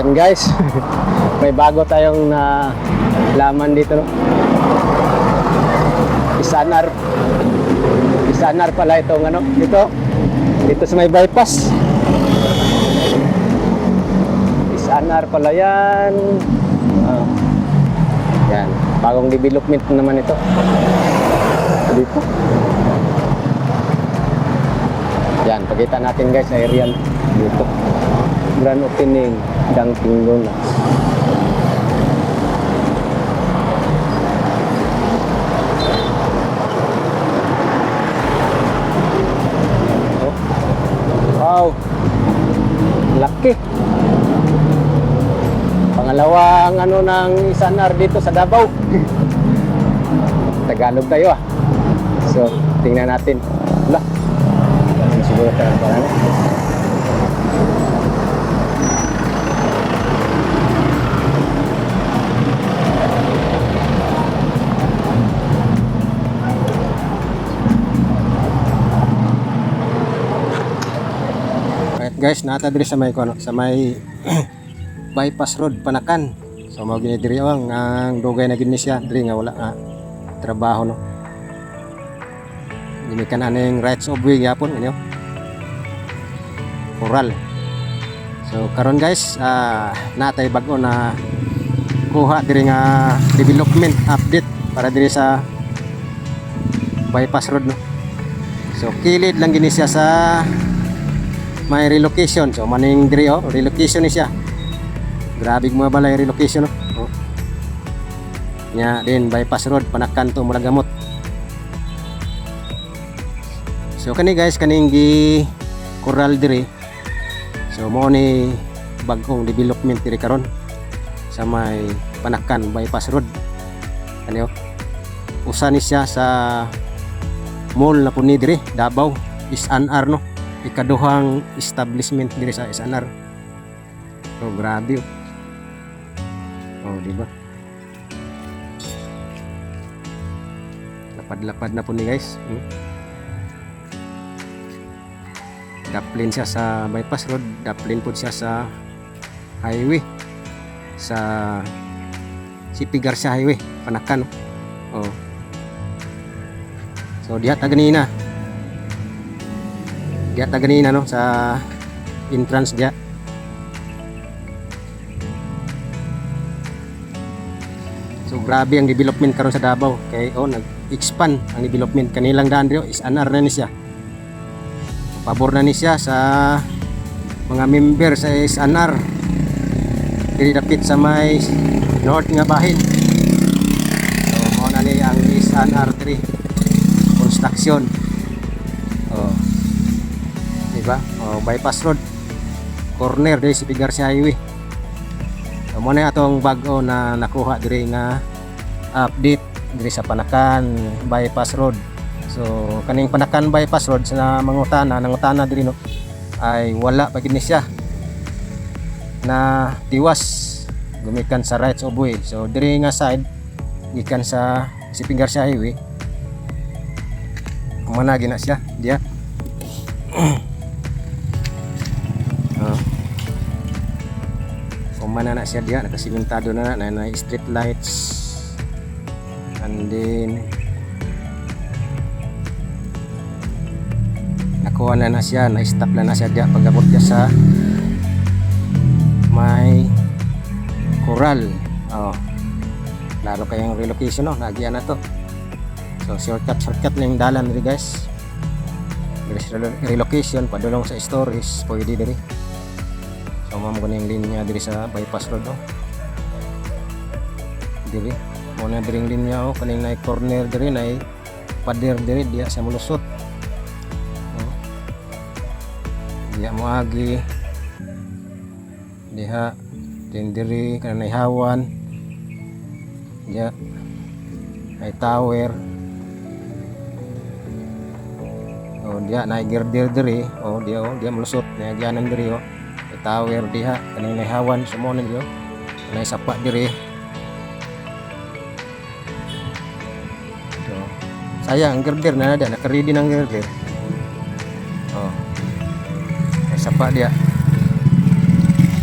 Yan guys, may bago tayong laman dito, no? Isanar pala itong ano, dito sa may bypass. Isanar pala yan. Yan, bagong development naman ito dito. Yan, pakita natin guys sa aerial dito. Grand opening, Dunkin Donuts. Oh. Wow, laki. Pangalawang ano ng Isanar dito sa Davao. Tagalog tayo ah. So, tingnan natin. Wala. Siguro tayo parang guys, nata diri sa may sa may bypass road Panakan. So mao gini diri ang dugay na gini siya diri nga wala trabaho, no. Gini kan aning rights of way gyapon inyo. Coral. So karon guys, natay bag-o na kuha diri nga development update para diri sa bypass road, no. So kilid lang gini siya sa may relocation. So maning diri relocation ni siya. Grabe mga balay relocation, no. Nya din bypass road Panakan to Mulagamot. So kani guys, kaning gi Coral diri. So mo ni bagong development diri karon sa may Panakan bypass road. Kani usa ni siya sa mall na puni diri Davao Isanar, no. Ikaduhang establishment diri sa Isanar. Oh, grabe. Oh, di ba? Lapad-lapad na po ni guys. Daplin siya sa bypass road, daplin po siya sa highway. Sa CP Garcia Highway, Panakan. Oh. So diha ta ganina. Diya ta ganina, no, sa entrance diya. So grabe ang development karon sa Davao kay nag-expand ang development kanilang daan dito is anar na ni siya. Pabor na ni siya sa mga member sa Isanar. Dili dapit sa may north nga bahin. So mao na ni ang Isanar 3 construction. Oh. Diba? Oh, bypass road corner diri sa Garcia Highway. So mo na atong bag-o na nakuha diri nga update diri sa Panakan bypass road. So kaning Panakan bypass road sa nangutana diri, no, ay wala pa gid ni siya na tiwas gumikan sa rights of way. So diri nga side gikan sa Garcia Highway kumana gina siya diya. Kumana na siya diya, nakasimentado na street lights, and then nakuha na siya, na-stop na siya diya pagabot niya sa may Coral. Lalo kayong relocation, no, nagyan na to. So shortcut na yung dalan diri guys. Relocation padulong sa storage pwede diri. So mamo ko na yung linya diri sa bypass road, no. Diri mo na diri linya kaning na corner diri na pader diri diya sa mulusot. Diya mo agi diha din diri kanang hawan diya ay tower. Diya na girder diri diya mulusot na agyanan diri tower diha kaning hawan sumonon yo na sapa diri. So sayang ang girder na nada naka-ready ng girder. Ay sapa dia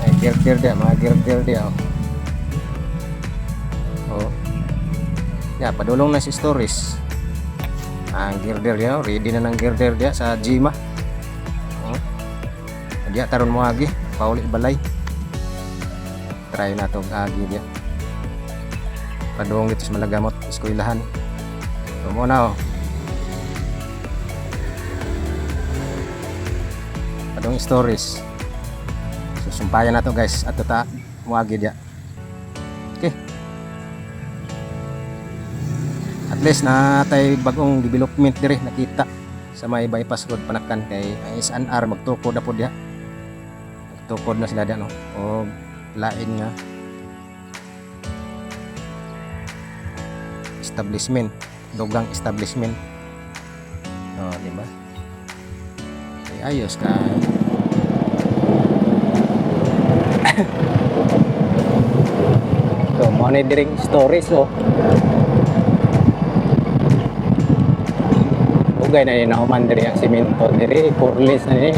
ay Girder dia, mga girder dia. Oh. Ya, padulong na si stories. Ang girder dia, ready na ng girder dia sa Jima. Oh. Dia taron mo agi, pauli balay. Try na to agi dia. Padung dito sa Malagamot, eskwelahan. So muna oh. Padung stories. So sumpayan na to guys, at ta muagi dia. Okay. At least na tay bagong development dire nakita sa may bypass road Panakan kay SNR magtukod na po dia. Magtukod na sila dia no. O lain nga establishment, dugang establishment. Oh, di ba? Ay, ayos ka. So, monitoring stories oh. Ugay na yun ako man diri ang simento diri, coreless na ni.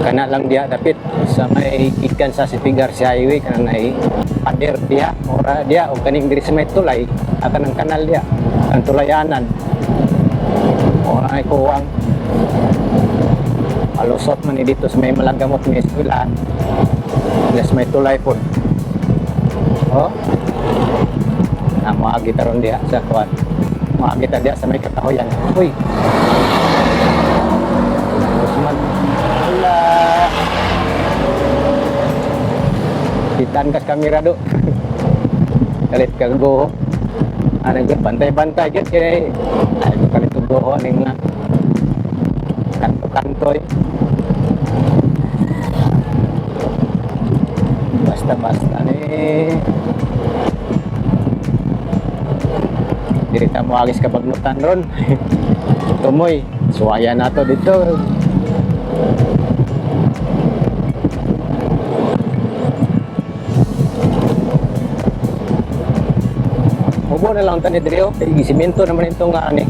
Kana lang dia dapit sa may ikan sa City Garcia Highway kana nay pader dia ora dia o kaning diri sa may tulay akan ang kanal dia ang tulayanan ora ay kuwang alusot man ni dito sa may Malagamot may eskwelahan les may tulay pod oh na maagi taron dia sa kuan maagi ta dia sa may katahoyan uy Usman wala kitan kas kamera do kalit kago ano gud bantay-bantay gud kay ay kalit tugo ning kanto-kantoy basta ni diri ta mo agis ka bagnutan ron tumoy suwaya nato dito. Ubo na lang tani diri oh, gisimento naman ito nga ani.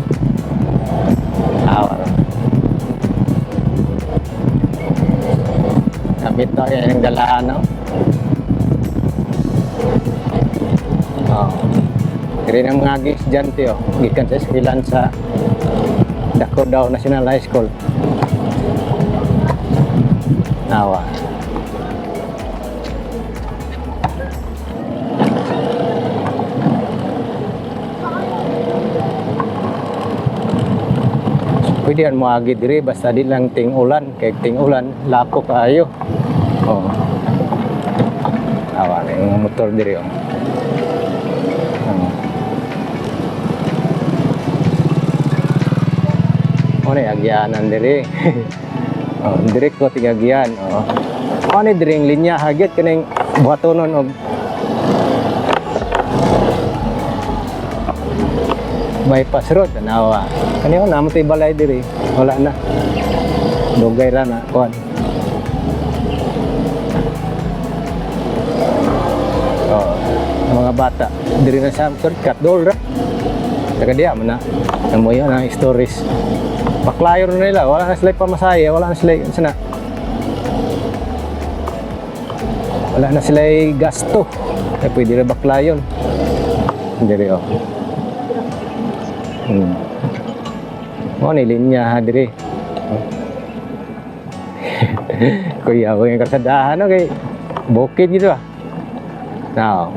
Awar. Kapit to yung dalaan no. Oh. Diri nang mga estudyante oh, gikan sa eskwelahan sa Dakodaw National High School. Awar. Pwede yan maagi diri basta di lang ting-ulan kay ting-ulan lako kaayo. Oh. Awa yung motor diri oh. Oh ni agyanan diri. Oh, diri ko tigagyan oh. Oh ni diri linya hagit kaning buhatonon og bypass road nawa kaniyo na mo tay balay diri wala na dugay ra na kon oh mga bata diri na sa shortcut dol ra taga diya man na mo yun ang stories paklayo na nila wala na sila pamasaya wala na sila sana wala na sila gasto ay pwede ra baklayon diri oh. Oh, ni linya diri. Kuya ko yung kasadahan no kay bukid gitu ah. Now,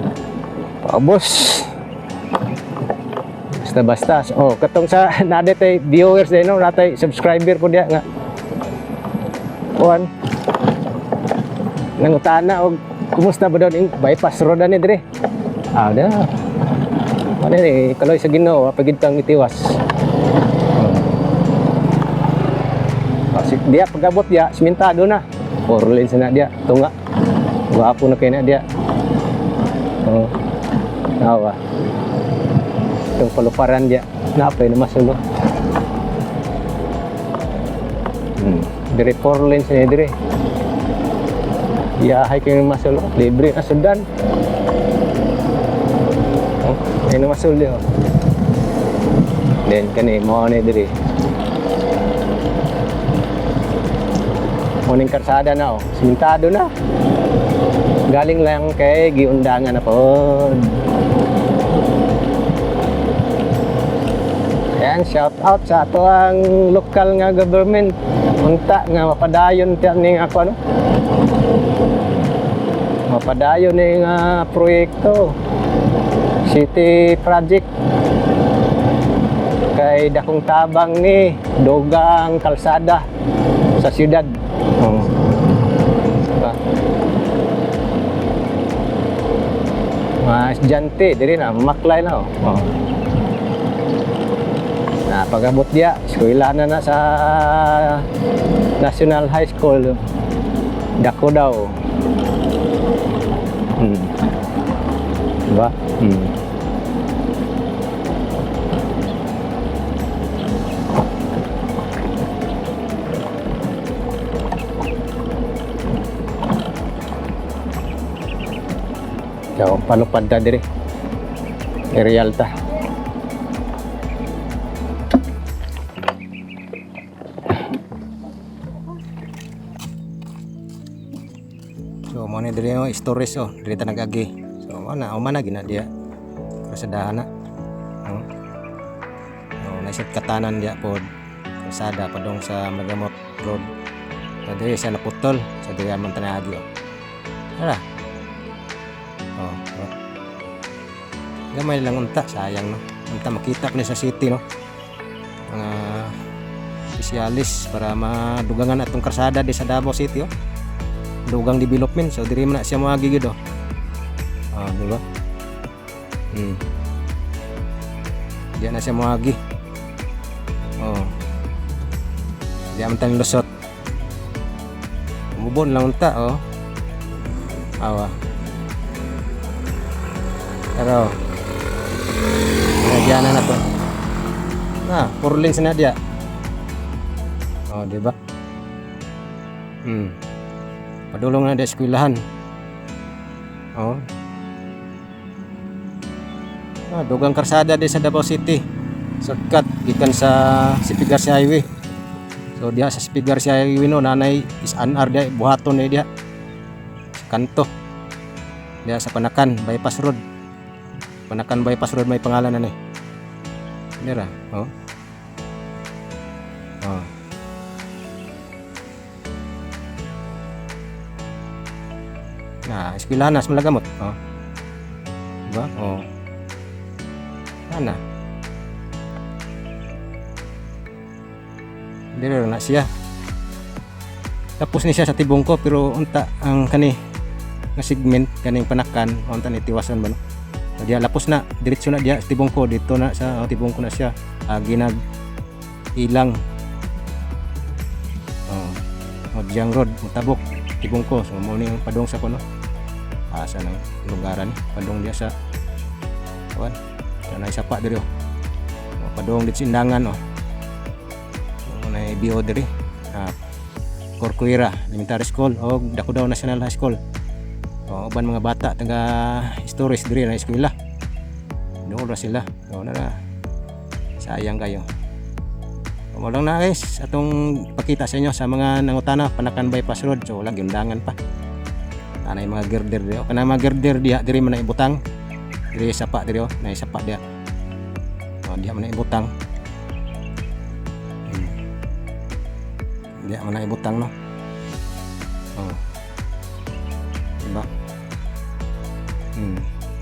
paubos. Basta-basta. Oh, katong sa nade tay viewers din no, natay subscriber po dia nga. Kuan. Nangutana og kumusta ba daw ning bypass road ani diri? Ah, da. Ano ni kaloy sa Ginoo pagid kang itiwas. Kasi dia pagabot dia simentado na. Porlin sana dia tunga. Guwapo na kay na dia. Oh. Awa. Itong paluparan dia. Napay na masulo. Dire porlin sana dire. Ya hay kay masulo libre na sudan. Ini masul dia. Dan kani mau ni diri. Muning karsada na, oh. Simentado na. Galing lang kay giundangan na po. Ayan, shout out sa ato ang lokal nga government. Unta nga mapadayon ning ako ano. Mapadayon ning proyekto. City project. Kay dakong tabang ni dugang kalsada sa siyudad. Oh. Diba? Mga estudyante, diri na, maklay na. Oh. Pag-abot dia, eskwela na sa National High School. Dako daw. Diba? So, palupad ta diri. Aerial ta. So, mo ni diri yung storage oh, diri ta nagagi. So, mana gina dia. Kasadahan na. Naisip katanan dia pod. Kasada padong sa Magamot Road. So, diri siya naputol sa diri man tanagi oh. Ara. Oh. Gamay lang unta, sayang no. Unta makita pa ni sa city no. Mga spesialis para madugangan atong karsada di sa Davao City oh. Dugang development, so diri man na siya moagi gyud oh. Di ba? Diyan na siya moagi. Oh. Diyan man tang lusot. Mubon lang unta oh. Awa. Pero diyan na to. Purlin na dia. Oh, di ba? Padulong na di eskwelahan. Oh. Dugang karsada di sa Davao City. Shortcut gikan sa Sipigarsi Highway. So diha sa Sipigarsi Highway no nanay is anar dia buhaton dia. Sa kanto. Diha sa Panakan Bypass Road. Panakan Bypass Road may pangalan na ni. Dira, oh. Oh. Eskwelahan na sa Malagamot. Oh. Diba? Oh. Sana. Dira na siya. Tapos ni siya sa Tibungko pero unta ang kani nga segment kaning Panakan unta ni tiwasan ba no. Dia lapos na diretso na dia Tibungko dito na sa Tibungko na siya ginag ilang Modyang Road Mutabok Tibungko so mo ni padong sa kuno asa nang lugaran padong dia sa kawan na isapa diri padong dit sindangan na BO diri Corcuera Elementary School o Dakudaw National High School. Uban mga bata taga storage diri na eskwela. Doon ra sila. Na sayang kayo. Mo lang na guys atong pakita sa inyo sa mga nangutana Panakan Bypass Road. So wala giundangan pa. Anay mga girder diri. Kana mga girder diha diri man na ibutang. Diri sapa diri na sapa dia. Diha man na ibutang. Diha man na ibutang no. Diba?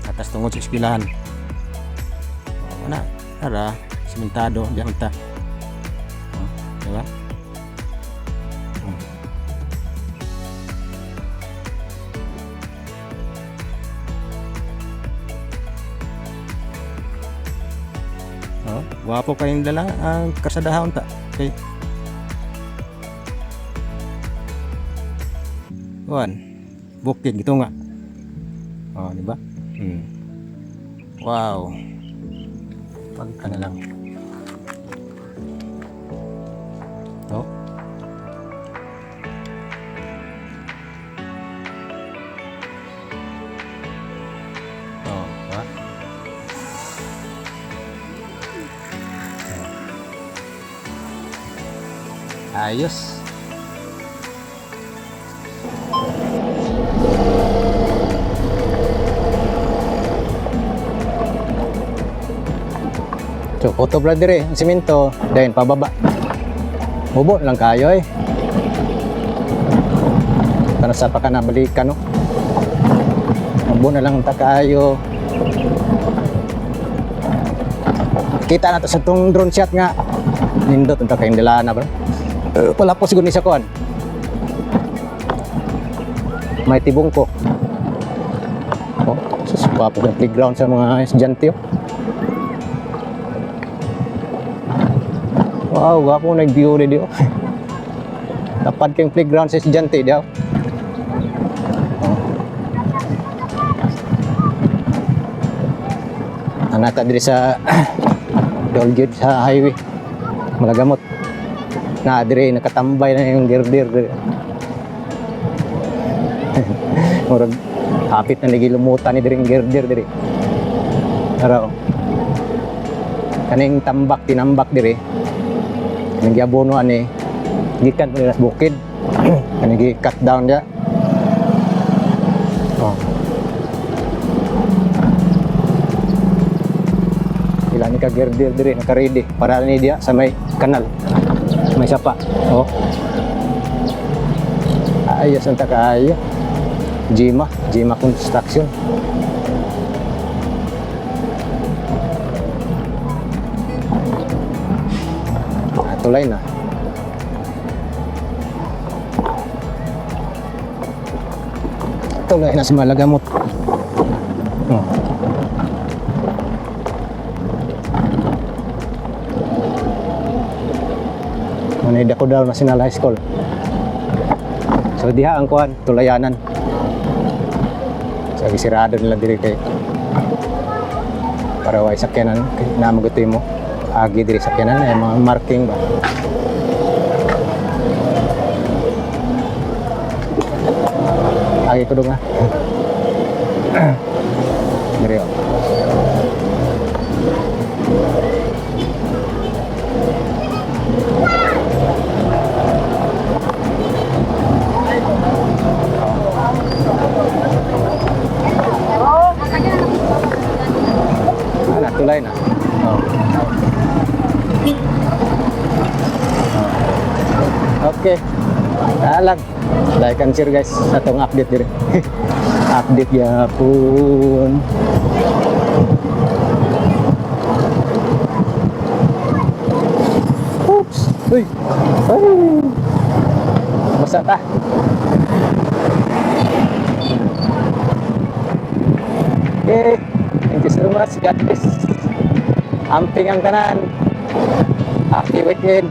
Atas tungod sa eskwelahan. Wala, ara, simentado, diyan ta. Diba? Wapo kayong dala ang karsadahan ta. Okay. Wan, bukid gitu nga. Di ba? Wow. Pagka na lang. To. Ba? Ayos. So, photo brad dire, ang simento, then pababa. Ubo lang kayo eh. Para sa pa ka nabalikan, no? Ubo na lang ta kayo. Kita na to sa tong drone shot nga. Nindot unta kayong dilana bro. Wala po siguro ni sa kuan. May tibong ko. Oh, suspa po ng playground sa mga estudyante. Oh. Wow, gwapo nag-view rin diyo. Dapat kayong playground sa estudyante diyo. Anata diri sa Dolgid sa highway. Malagamot. Na diri nakatambay na yung girdir diri. Murag hapit na lagi lumutan ni diri yung girdir diri. Pero kaning tambak tinambak diri. Kaning giabono ani gikan pa nila sa bukid. Kaning gi-cut down dia. Oh. Ilan ni ka girdir diri naka-ready para ni dia sa may kanal. May sapa. Oh. Ayos ang takaayo. Jima Construction. Tulay na. Tulay na sa Malagamot. Oh. Manay Dacodal National High School. So diha ang kuan, tulayanan. So gisirado nila diri kay para way sakyanan kay namagutoy mo. Agi diri sakyanan ay mga marking ba. Agi ko nga. Diri. Tulay na. Oh. Okay. Alang. Like and share guys sa tong update dire. Update ya pun. Oops. Uy. Ay. Basa ta. Okay. Thank you so much. God bless. Amping ang tanan. Happy weekend.